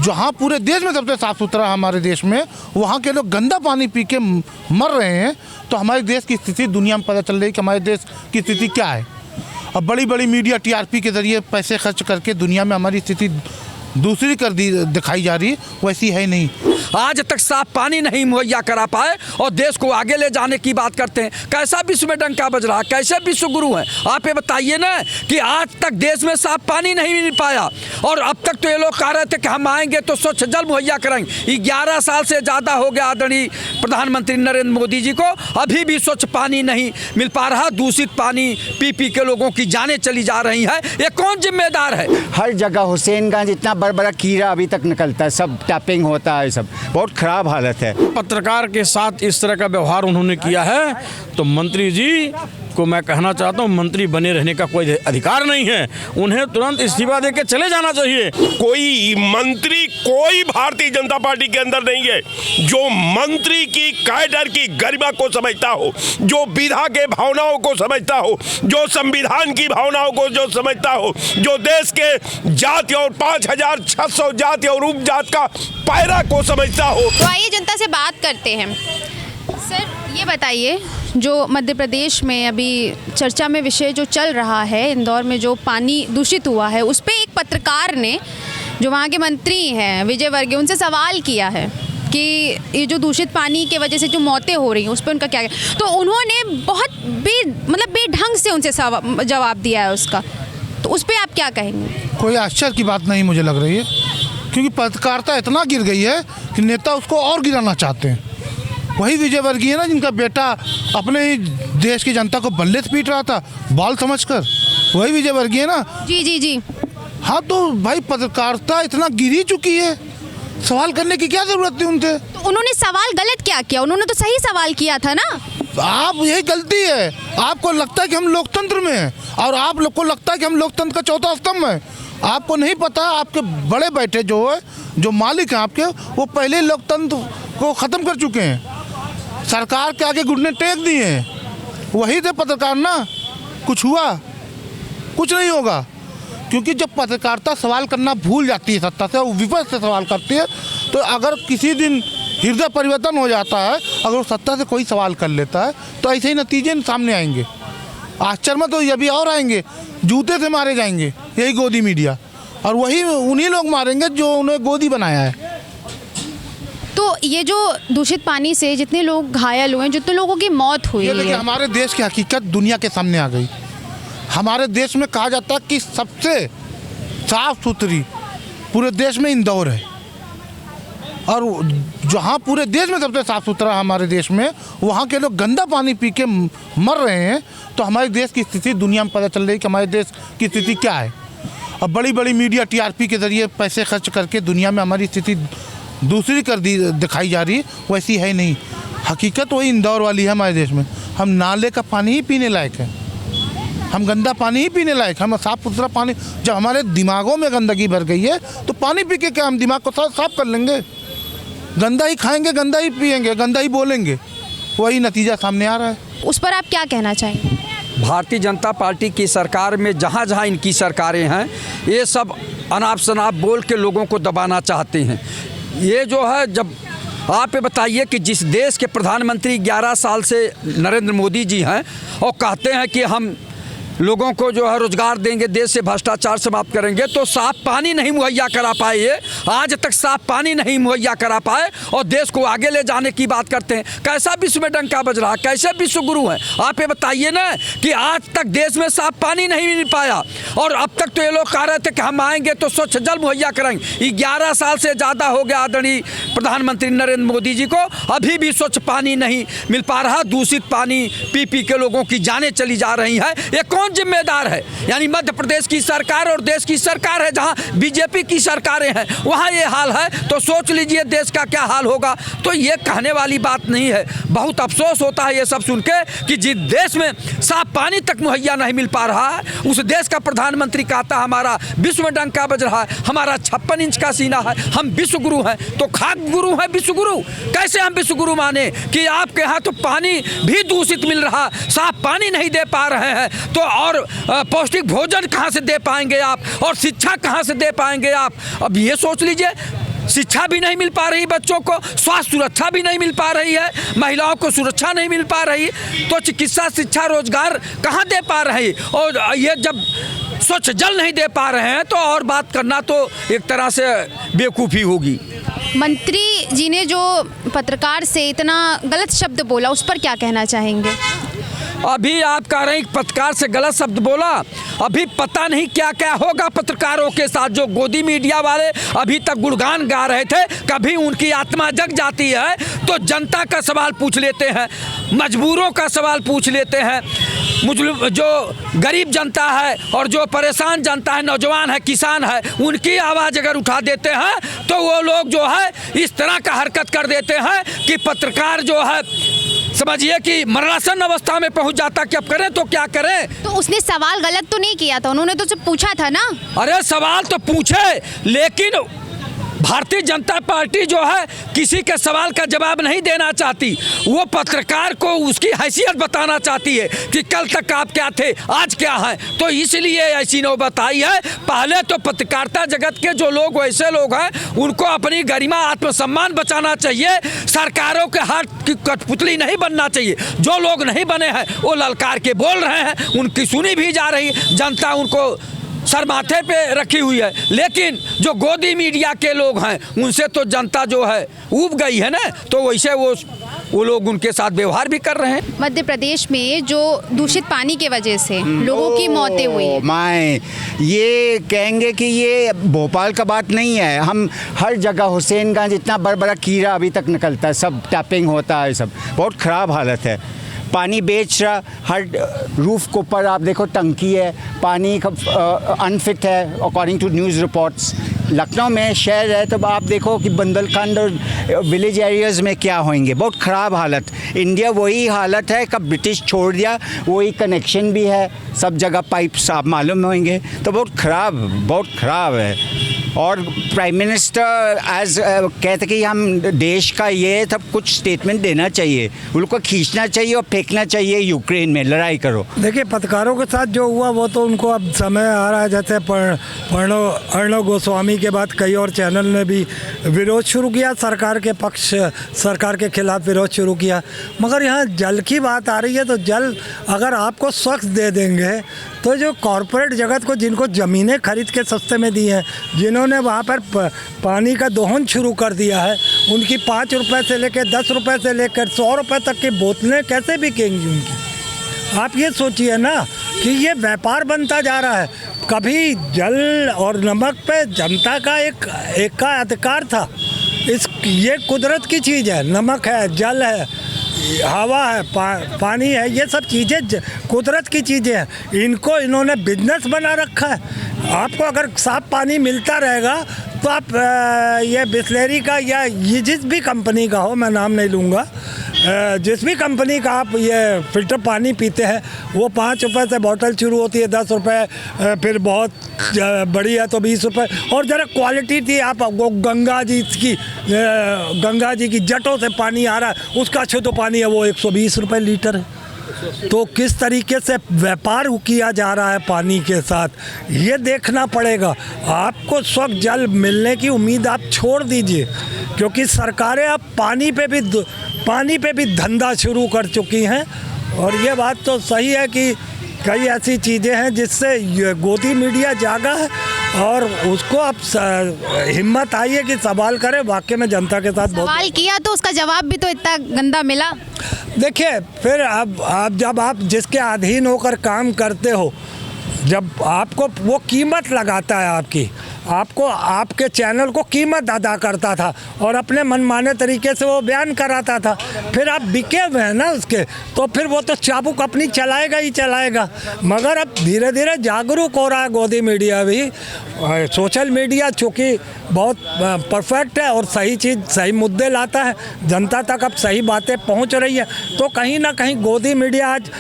जहाँ पूरे देश में सबसे साफ़ सुथरा हमारे देश में, वहाँ के लोग गंदा पानी पी के मर रहे हैं। तो हमारे देश की स्थिति दुनिया में पता चल रही है कि हमारे देश की स्थिति क्या है। अब बड़ी बड़ी मीडिया टीआरपी के ज़रिए पैसे खर्च करके दुनिया में हमारी स्थिति दूसरी कर दी दिखाई जा रही, वैसी है नहीं। आज तक साफ पानी नहीं मुहैया करा पाए और देश को आगे ले जाने की बात करते हैं। कैसा विश्व में डंका बज रहा है, कैसे विश्व गुरु हैं आप? ये बताइए ना कि आज तक देश में साफ पानी नहीं मिल पाया और अब तक तो ये लोग कह रहे थे कि हम आएंगे तो स्वच्छ जल मुहैया कराएंगे। 11 साल से ज़्यादा हो गया आदरणीय प्रधानमंत्री नरेंद्र मोदी जी को, अभी भी स्वच्छ पानी नहीं मिल पा रहा। दूषित पानी पी पी के लोगों की जानें चली जा रही हैं। ये कौन जिम्मेदार है? हर जगह हुसैनगंज इतना बड़ा बड़ा कीड़ा अभी तक निकलता है, सब टैपिंग होता है, सब बहुत खराब हालत है। पत्रकार के साथ इस तरह का व्यवहार उन्होंने किया है तो मंत्री जी को मैं कहना चाहता हूं, मंत्री बने रहने का कोई अधिकार नहीं है, उन्हें तुरंत इस्तीफा देकर चले जाना चाहिए। कोई मंत्री कोई भारतीय जनता पार्टी के अंदर नहीं है जो मंत्री की कैडर की गरिमा को समझता हो, जो विधा के भावनाओं को समझता हो, जो संविधान की भावनाओं को जो समझता हो, जो देश के जाति और 5600 जाति और उपजात का पैरा को समझता हो। तो आइए जनता से बात करते हैं। सर ये बताइए, जो मध्य प्रदेश में अभी चर्चा में विषय जो चल रहा है, इंदौर में जो पानी दूषित हुआ है, उस पर एक पत्रकार ने, जो वहाँ के मंत्री हैं विजय वर्गीय, उनसे सवाल किया है कि ये जो दूषित पानी की वजह से जो मौतें हो रही हैं उस पर उनका क्या है। तो उन्होंने बहुत बेढंग से उनसे जवाब दिया है उसका, तो उस पर आप क्या कहेंगे? कोई आश्चर्य की बात नहीं मुझे लग रही है, क्योंकि पत्रकारिता इतना गिर गई है कि नेता उसको और गिराना चाहते हैं। वही विजय वर्गीय है ना, जिनका बेटा अपने ही देश की जनता को बल्ले से पीट रहा था बाल समझकर, वही विजय वर्गीय है ना। जी जी जी हाँ, तो भाई पत्रकारिता इतना गिरी चुकी है, सवाल करने की क्या जरूरत थी उनसे? तो उन्होंने सवाल गलत क्या किया? उन्होंने तो सही सवाल किया था ना। आप यही गलती है, आपको लगता है कि हम लोकतंत्र में हैं और आप लोग को लगता है कि हम लोकतंत्र का चौथा स्तंभ है। आपको नहीं पता, आपके बड़े बेटे जो है, जो मालिक हैं आपके, वो पहले लोकतंत्र को ख़त्म कर चुके हैं, सरकार के आगे घुटने टेक दिए हैं। वही थे पत्रकार ना। कुछ हुआ? कुछ नहीं होगा, क्योंकि जब पत्रकारिता सवाल करना भूल जाती है सत्ता से और विपक्ष से सवाल करती है, तो अगर किसी दिन हृदय परिवर्तन हो जाता है, अगर वो सत्ता से कोई सवाल कर लेता है, तो ऐसे ही नतीजे सामने आएंगे। आश्चर्य में तो ये भी और आएंगे, जूते से मारे जाएंगे यही गोदी मीडिया, और वही उन्हीं लोग मारेंगे जो उन्हें गोदी बनाया है। तो ये जो दूषित पानी से जितने लोग घायल हुए, जितने लोगों की मौत हुई ये देखिए, है, हमारे देश की हकीकत दुनिया के सामने आ गई। हमारे देश में कहा जाता है कि सबसे साफ सुथरी पूरे देश में इंदौर है, और जहाँ पूरे देश में सबसे साफ सुथरा हमारे देश में, वहाँ के लोग गंदा पानी पी के मर रहे हैं। तो हमारे देश की स्थिति दुनिया में पता चल रही है कि हमारे देश की स्थिति क्या है। अब बड़ी बड़ी मीडिया टीआरपी के ज़रिए पैसे खर्च करके दुनिया में हमारी स्थिति दूसरी कर दी दिखाई जा रही, वैसी है नहीं। हकीकत वही इंदौर वाली है हमारे देश में। हम नाले का पानी ही पीने लायक है, हम गंदा पानी ही पीने लायक, हम साफ़ सुथरा पानी। जब हमारे दिमागों में गंदगी भर गई है तो पानी पी के क्या हम दिमाग को साफ कर लेंगे? गंदा ही खाएंगे, गंदा ही पिएंगे, गंदा ही बोलेंगे, वही नतीजा सामने आ रहा है। उस पर आप क्या कहना चाहेंगे? भारतीय जनता पार्टी की सरकार में जहाँ जहाँ इनकी सरकारें हैं, ये सब अनाप शनाप बोल के लोगों को दबाना चाहते हैं। ये जो है, जब आप ये बताइए कि जिस देश के प्रधानमंत्री 11 साल से नरेंद्र मोदी जी हैं और कहते हैं कि हम लोगों को जो है रोजगार देंगे, देश से भ्रष्टाचार समाप्त करेंगे, तो साफ पानी नहीं मुहैया करा पाए। ये आज तक साफ पानी नहीं मुहैया करा पाए और देश को आगे ले जाने की बात करते हैं। कैसा विश्व में डंका बज रहा है, कैसे विश्व गुरु हैं आप? ये बताइए ना कि आज तक देश में साफ पानी नहीं मिल पाया और अब तक तो ये लोग कह रहे थे कि हम आएंगे तो स्वच्छ जल मुहैया कराएंगे। 11 साल से ज़्यादा हो गया आदरणीय प्रधानमंत्री नरेंद्र मोदी जी को, अभी भी स्वच्छ पानी नहीं मिल पा रहा। दूषित पानी पी पी के लोगों की जानें चली जा रही हैं। ये कौन जिम्मेदार है? यानी मध्य प्रदेश की सरकार और देश की सरकार है, जहां बीजेपी की सरकारें हैं वहां ये हाल है, तो सोच लीजिए देश का क्या हाल होगा। तो ये कहने वाली बात नहीं है। बहुत अफसोस होता है ये सब सुन के कि जिस देश में साफ पानी तक मुहैया नहीं मिल पा रहा है, उस देश का प्रधानमंत्री कहता हमारा विश्व में डंका बज रहा है, हमारा 56 इंच का सीना है, हम विश्व गुरु हैं। तो खाक गुरु है विश्व गुरु? कैसे हम विश्व गुरु माने कि आपके यहाँ तो पानी भी दूषित मिल रहा, साफ पानी नहीं दे पा रहे हैं, तो और पौष्टिक भोजन कहाँ से दे पाएंगे आप, और शिक्षा कहाँ से दे पाएंगे आप? अब ये सोच लीजिए। शिक्षा भी नहीं मिल पा रही बच्चों को, स्वास्थ्य सुरक्षा भी नहीं मिल पा रही है, महिलाओं को सुरक्षा नहीं मिल पा रही, तो चिकित्सा शिक्षा रोजगार कहाँ दे पा रहे हैं? और ये जब स्वच्छ जल नहीं दे पा रहे हैं तो और बात करना तो एक तरह से बेवकूफ़ी होगी। मंत्री जी ने जो पत्रकार से इतना गलत शब्द बोला, उस पर क्या कहना चाहेंगे? अभी आप कह रहे हैं पत्रकार से गलत शब्द बोला, अभी पता नहीं क्या क्या होगा पत्रकारों के साथ। जो गोदी मीडिया वाले अभी तक गुणगान गा रहे थे, कभी उनकी आत्मा जग जाती है तो जनता का सवाल पूछ लेते हैं, मजबूरों का सवाल पूछ लेते हैं, जो गरीब जनता है और जो परेशान जनता है, नौजवान है, किसान है, उनकी आवाज़ अगर उठा देते हैं तो वो लोग जो है इस तरह का हरकत कर देते हैं कि पत्रकार जो है समझिए कि मरणासन अवस्था में पहुंच जाता कि अब करें तो क्या करें। तो उसने सवाल गलत तो नहीं किया था, उन्होंने तो सिर्फ पूछा था ना। अरे सवाल तो पूछे, लेकिन भारतीय जनता पार्टी जो है किसी के सवाल का जवाब नहीं देना चाहती, वो पत्रकार को उसकी हैसियत बताना चाहती है कि कल तक आप क्या थे, आज क्या हैं। तो इसलिए ऐसी नौबत आई है। पहले तो पत्रकारिता जगत के जो लोग वैसे लोग हैं उनको अपनी गरिमा आत्मसम्मान बचाना चाहिए, सरकारों के हाथ की कठपुतली नहीं बनना चाहिए। जो लोग नहीं बने हैं वो ललकार के बोल रहे हैं, उनकी सुनी भी जा रही, जनता उनको सर माथे पे रखी हुई है। लेकिन जो गोदी मीडिया के लोग हैं उनसे तो जनता जो है ऊब गई है ना, तो वैसे वो लोग उनके साथ व्यवहार भी कर रहे हैं। मध्य प्रदेश में जो दूषित पानी की वजह से लोगों की मौतें हुई हैं। मैं ये कहेंगे कि ये भोपाल का बात नहीं है, हम हर जगह हुसैनगंज इतना बड़ा कीड़ा अभी तक निकलता है, सब टैपिंग होता है, सब बहुत ख़राब हालत है। पानी बेच रहा, हर रूफ के ऊपर आप देखो टंकी है, पानी अनफिट है according to news reports. Lucknow में शहर है तो आप देखो कि बुंदेलखंड और विलेज एरियाज़ में क्या होंगे, बहुत ख़राब हालत। इंडिया वही हालत है, कब ब्रिटिश छोड़ दिया वही कनेक्शन भी है, सब जगह पाइप्स आप मालूम होंगे, तो बहुत ख़राब है। और प्राइम मिनिस्टर एज कहते कि हम देश का ये सब कुछ स्टेटमेंट देना चाहिए, उनको खींचना चाहिए और फेंकना चाहिए यूक्रेन में, लड़ाई करो। देखिए पत्रकारों के साथ जो हुआ वो तो उनको अब समय आ रहा है, जैसे अर्णव गोस्वामी के बाद कई और चैनल ने भी विरोध शुरू किया, सरकार के पक्ष, सरकार के खिलाफ विरोध शुरू किया। मगर यहाँ जल की बात आ रही है तो जल अगर आपको स्वच्छ दे देंगे तो जो कॉरपोरेट जगत को जिनको ज़मीनें खरीद के सस्ते में दी हैं, जिन्होंने वहाँ पर पानी का दोहन शुरू कर दिया है, उनकी 5 रुपये से लेकर 10 रुपये से लेकर 100 रुपये तक की बोतलें कैसे बिकेंगी उनकी। आप ये सोचिए ना कि ये व्यापार बनता जा रहा है। कभी जल और नमक पे जनता का एक का अधिकार था। ये कुदरत की चीज़ है, नमक है, जल है, हवा है, पानी है, ये सब चीज़ें कुदरत की चीज़ें हैं। इनको इन्होंने बिजनेस बना रखा है। आपको अगर साफ पानी मिलता रहेगा तो आप ये बिस्लेरी का या ये जिस भी कंपनी का हो, मैं नाम नहीं लूँगा, जिस भी कंपनी का आप ये फ़िल्टर पानी पीते हैं वो 5 रुपये से बोतल शुरू होती है, 10 रुपये, फिर बहुत बड़ी है तो 20 रुपये। और ज़रा क्वालिटी थी, आप गंगा जी की जटों से पानी आ रहा है, उसका शुद्ध पानी है वो 120 रुपये लीटर है। तो किस तरीके से व्यापार किया जा रहा है पानी के साथ, ये देखना पड़ेगा। आपको स्वच्छ जल मिलने की उम्मीद आप छोड़ दीजिए, क्योंकि सरकारें अब पानी पे भी धंधा शुरू कर चुकी हैं। और ये बात तो सही है कि कई ऐसी चीज़ें हैं जिससे गोदी मीडिया जागा है और उसको अब हिम्मत आई है कि सवाल करे। वाकई में जनता के साथ सवाल किया तो उसका जवाब भी तो इतना गंदा मिला। देखिए फिर अब जब आप जिसके अधीन होकर काम करते हो, जब आपको वो कीमत लगाता है, आपको आपके चैनल को कीमत अदा करता था और अपने मनमाने तरीके से वो बयान कराता था, फिर आप बिके हुए हैं ना उसके, तो फिर वो तो चाबुक अपनी चलाएगा ही चलाएगा। मगर अब धीरे धीरे जागरूक हो रहा है गोदी मीडिया भी। सोशल मीडिया चूँकि बहुत परफेक्ट है और सही चीज़, सही मुद्दे लाता है, जनता तक अब सही बातें पहुंच रही है। तो कहीं ना कहीं गोदी मीडिया आज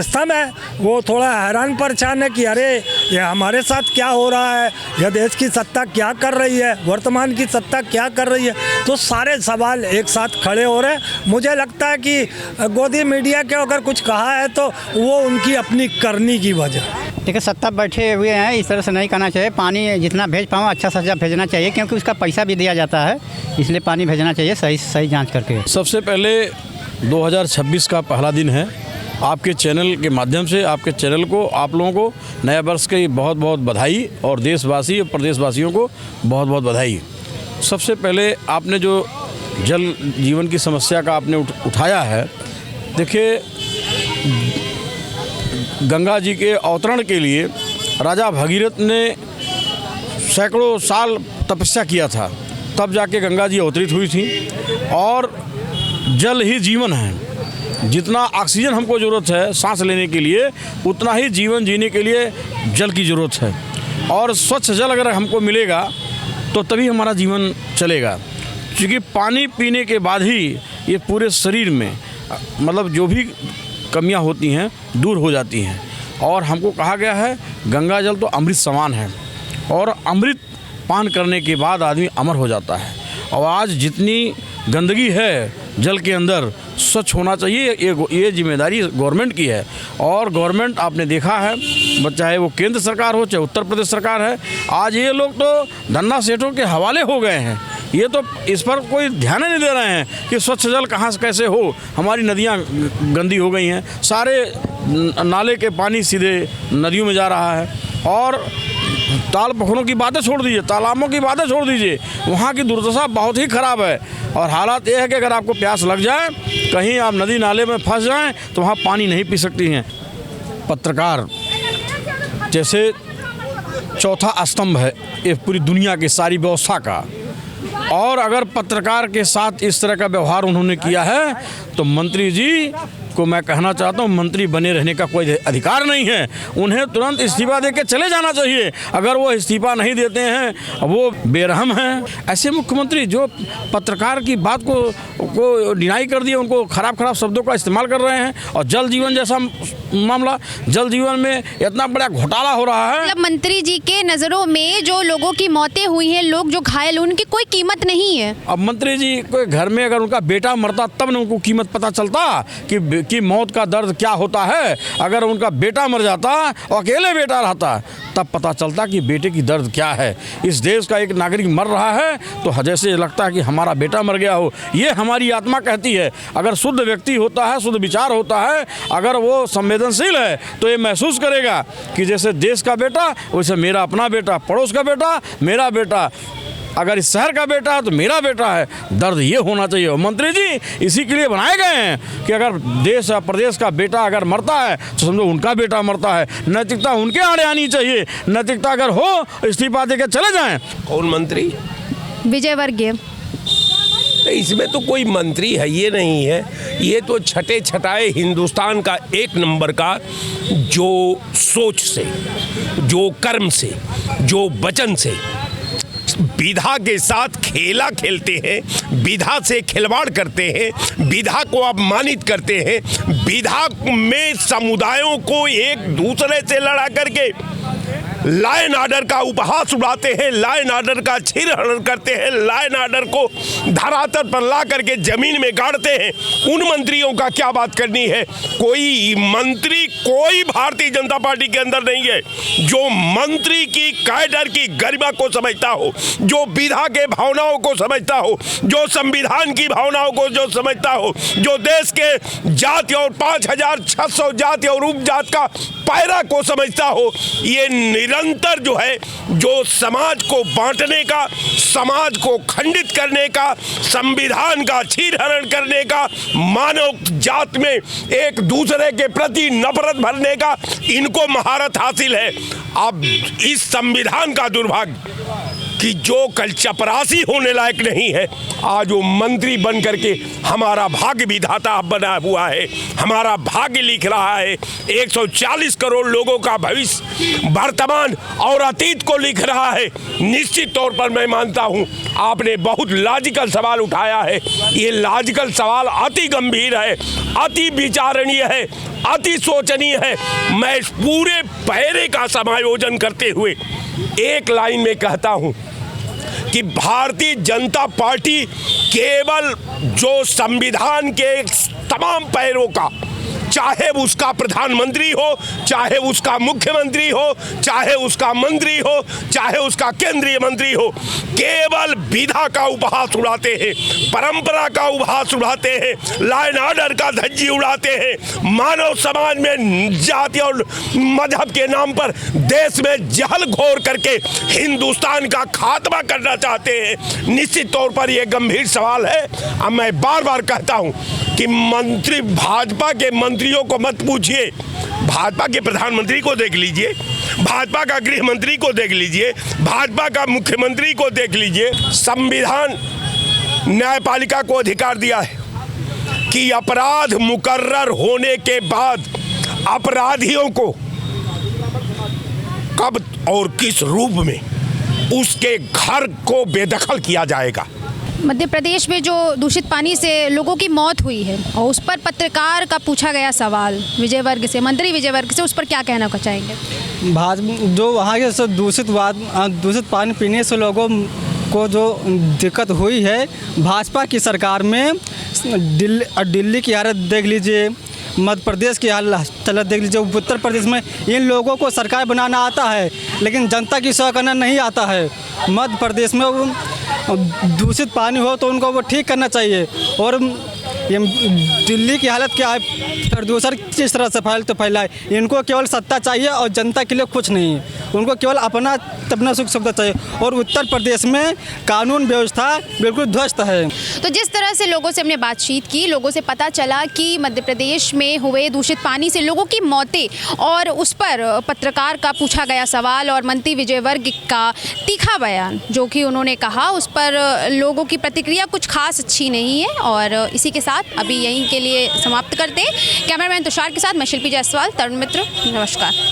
समय वो थोड़ा हैरान परेशान है कि अरे ये हमारे साथ क्या हो रहा है, यह देश कांग्रेस की सत्ता क्या कर रही है, वर्तमान की सत्ता क्या कर रही है, तो सारे सवाल एक साथ खड़े हो रहे हैं। मुझे लगता है कि गोदी मीडिया के अगर कुछ कहा है तो वो उनकी अपनी करनी की वजह। देखिए, सत्ता बैठे हुए हैं, इस तरह से नहीं करना चाहिए। पानी जितना भेज पाऊँ अच्छा से अच्छा भेजना चाहिए, क्योंकि उसका पैसा भी दिया जाता है, इसलिए पानी भेजना चाहिए सही जांच करके। सबसे पहले 2026 का पहला दिन है। आपके चैनल के माध्यम से आपके चैनल को, आप लोगों को नया वर्ष की बहुत बहुत बधाई, और देशवासी और प्रदेशवासियों को बहुत बहुत बधाई। सबसे पहले आपने जो जल जीवन की समस्या का आपने उठाया है, देखिए गंगा जी के अवतरण के लिए राजा भगीरथ ने सैकड़ों साल तपस्या किया था, तब जाके गंगा जी अवतरित हुई थी। और जल ही जीवन है। जितना ऑक्सीजन हमको ज़रूरत है सांस लेने के लिए, उतना ही जीवन जीने के लिए जल की ज़रूरत है। और स्वच्छ जल अगर हमको मिलेगा तो तभी हमारा जीवन चलेगा, क्योंकि पानी पीने के बाद ही ये पूरे शरीर में मतलब जो भी कमियां होती हैं दूर हो जाती हैं। और हमको कहा गया है गंगा जल तो अमृत समान है, और अमृत पान करने के बाद आदमी अमर हो जाता है। और आज जितनी गंदगी है जल के अंदर, स्वच्छ होना चाहिए, ये जिम्मेदारी गवर्नमेंट की है। और गवर्नमेंट आपने देखा है, चाहे वो केंद्र सरकार हो चाहे उत्तर प्रदेश सरकार है, आज ये लोग तो धन्ना सेठों के हवाले हो गए हैं। ये तो इस पर कोई ध्यान नहीं दे रहे हैं कि स्वच्छ जल कहाँ से कैसे हो। हमारी नदियाँ गंदी हो गई हैं, सारे नाले के पानी सीधे नदियों में जा रहा है। और ताल पोखरों की बातें छोड़ दीजिए, तालाबों की बातें छोड़ दीजिए, वहाँ की दुर्दशा बहुत ही ख़राब है। और हालात ये है कि अगर आपको प्यास लग जाए, कहीं आप नदी नाले में फंस जाएं, तो वहाँ पानी नहीं पी सकती हैं। पत्रकार जैसे चौथा स्तंभ है ये पूरी दुनिया की सारी व्यवस्था का, और अगर पत्रकार के साथ इस तरह का व्यवहार उन्होंने किया है तो मंत्री जी को मैं कहना चाहता हूँ, मंत्री बने रहने का कोई अधिकार नहीं है। उन्हें तुरंत इस्तीफा देकर चले जाना चाहिए। अगर वो इस्तीफा नहीं देते हैं, वो बेरहम हैं। ऐसे मुख्यमंत्री जो पत्रकार की बात को डिनाई कर दिए, उनको खराब शब्दों का इस्तेमाल कर रहे हैं। और जल जीवन जैसा मामला, जल जीवन में इतना बड़ा घोटाला हो रहा है। मतलब मंत्री जी के नज़रों में जो लोगों की मौतें हुई हैं, लोग जो घायल, उनकी कोई कीमत नहीं है। अब मंत्री जी के घर में अगर उनका बेटा मरता तब न उनको कीमत पता चलता कि मौत का दर्द क्या होता है। अगर उनका बेटा मर जाता और अकेले बेटा रहता तब पता चलता कि बेटे की दर्द क्या है। इस देश का एक नागरिक मर रहा है तो जैसे लगता है कि हमारा बेटा मर गया हो, ये हमारी आत्मा कहती है। अगर शुद्ध व्यक्ति होता है, शुद्ध विचार होता है, अगर वो संवेदनशील है तो ये महसूस करेगा कि जैसे देश का बेटा वैसे मेरा अपना बेटा, पड़ोस का बेटा मेरा बेटा, अगर इस शहर का बेटा है तो मेरा बेटा है। दर्द ये होना चाहिए। और मंत्री जी इसी के लिए बनाए गए हैं कि अगर देश या प्रदेश का बेटा अगर मरता है तो समझो उनका बेटा मरता है। नैतिकता उनके आड़े आनी चाहिए। नैतिकता अगर हो इस्तीफा देकर चले जाएं। कौन मंत्री? विजय वर्गीय। तो इसमें तो कोई मंत्री है ये नहीं है, ये तो छटे छटाए हिंदुस्तान का एक नंबर का जो सोच से, जो कर्म से, जो वचन से विधा के साथ खेला खेलते हैं, विधा से खिलवाड़ करते हैं, विधा को अपमानित करते हैं, विधा में समुदायों को एक दूसरे से लड़ा करके लॉ एंड ऑर्डर का उपहास उड़ाते हैं, लॉ एंड ऑर्डर का छीन-हरण करते हैं, लॉ एंड ऑर्डर को धरातल पर ला करके जमीन में गाड़ते हैं। उन मंत्रियों का क्या बात करनी है? कोई मंत्री कोई भारतीय जनता पार्टी के अंदर नहीं है जो मंत्री की कैडर की गरिमा को समझता हो, जो विधा के भावनाओं को समझता हो, जो संविधान की भावनाओं को जो समझता हो, जो देश के जाति और 5600 जाति और उपजात का पैरा को समझता हो। ये निरंतर जो है, जो समाज को बांटने का, समाज को खंडित करने का, संविधान का छीन-हरण करने का, मानव जात में एक दूसरे के प्रति नफरत भरने का इनको महारत हासिल है। अब इस संविधान का दुर्भाग्य कि जो कल चपरासी होने लायक नहीं है, आज वो मंत्री बन करके हमारा भाग्य विधाता बना हुआ है, हमारा भाग्य लिख रहा है। 140 करोड़ लोगों का भविष्य वर्तमान और अतीत को लिख रहा है। निश्चित तौर पर मैं मानता हूँ आपने बहुत लॉजिकल सवाल उठाया है। ये लॉजिकल सवाल अति गंभीर है, अति विचारणीय है, अति सोचनीय है। मैं इस पूरे पैरे का समायोजन करते हुए एक लाइन में कहता हूं कि भारतीय जनता पार्टी केवल जो संविधान के तमाम पैरों का, चाहे उसका प्रधानमंत्री हो, चाहे उसका मुख्यमंत्री हो, चाहे उसका मंत्री हो, चाहे उसका केंद्रीय मंत्री हो, केवल विधा का उपहास उड़ाते हैं, परंपरा का उपहास उड़ाते हैं, लॉ एंड ऑर्डर का धज्जी उड़ाते हैं, मानव समाज में जाति और मजहब के नाम पर देश में जहल घोर करके हिंदुस्तान का खात्मा करना चाहते हैं। निश्चित तौर पर यह गंभीर सवाल है। अब मैं बार बार कहता हूं कि मंत्री, भाजपा के मंत्रियों को मत पूछिए, भाजपा के प्रधानमंत्री को देख लीजिए, भाजपा का गृह मंत्री को देख लीजिए, भाजपा का मुख्यमंत्री को देख लीजिए। संविधान न्यायपालिका को अधिकार दिया है कि अपराध मुकर्रर होने के बाद अपराधियों को कब और किस रूप में उसके घर को बेदखल किया जाएगा। मध्य प्रदेश में जो दूषित पानी से लोगों की मौत हुई है और उस पर पत्रकार का पूछा गया सवाल विजयवर्गीय से, मंत्री विजयवर्गीय से, उस पर क्या कहना चाहेंगे? जो वहाँ के सब दूषित पानी पीने से लोगों को जो दिक्कत हुई है, भाजपा की सरकार में दिल्ली की हालत देख लीजिए, मध्य प्रदेश की हालत देख लीजिए। उत्तर प्रदेश में इन लोगों को सरकार बनाना आता है लेकिन जनता की सेवा करना नहीं आता है। मध्य प्रदेश में दूषित पानी हो तो उनको वो ठीक करना चाहिए। और ये दिल्ली की हालत क्या है, प्रदूषण किस तरह से फैलाए, इनको केवल सत्ता चाहिए और जनता के लिए कुछ नहीं है, उनको केवल अपना सुख सुविधा चाहिए। और उत्तर प्रदेश में कानून व्यवस्था बिल्कुल ध्वस्त है। तो जिस तरह से लोगों से हमने बातचीत की, लोगों से पता चला कि मध्य प्रदेश में हुए दूषित पानी से लोगों की मौतें और उस पर पत्रकार का पूछा गया सवाल और मंत्री विजयवर्गीय का तीखा बयान जो कि उन्होंने कहा, उस पर लोगों की प्रतिक्रिया कुछ खास अच्छी नहीं है। और इसी के साथ अभी यहीं के लिए समाप्त करते हैं। कैमरामैन तुषार के साथ मैं शिल्पी जायसवाल, तरुण मित्र, नमस्कार।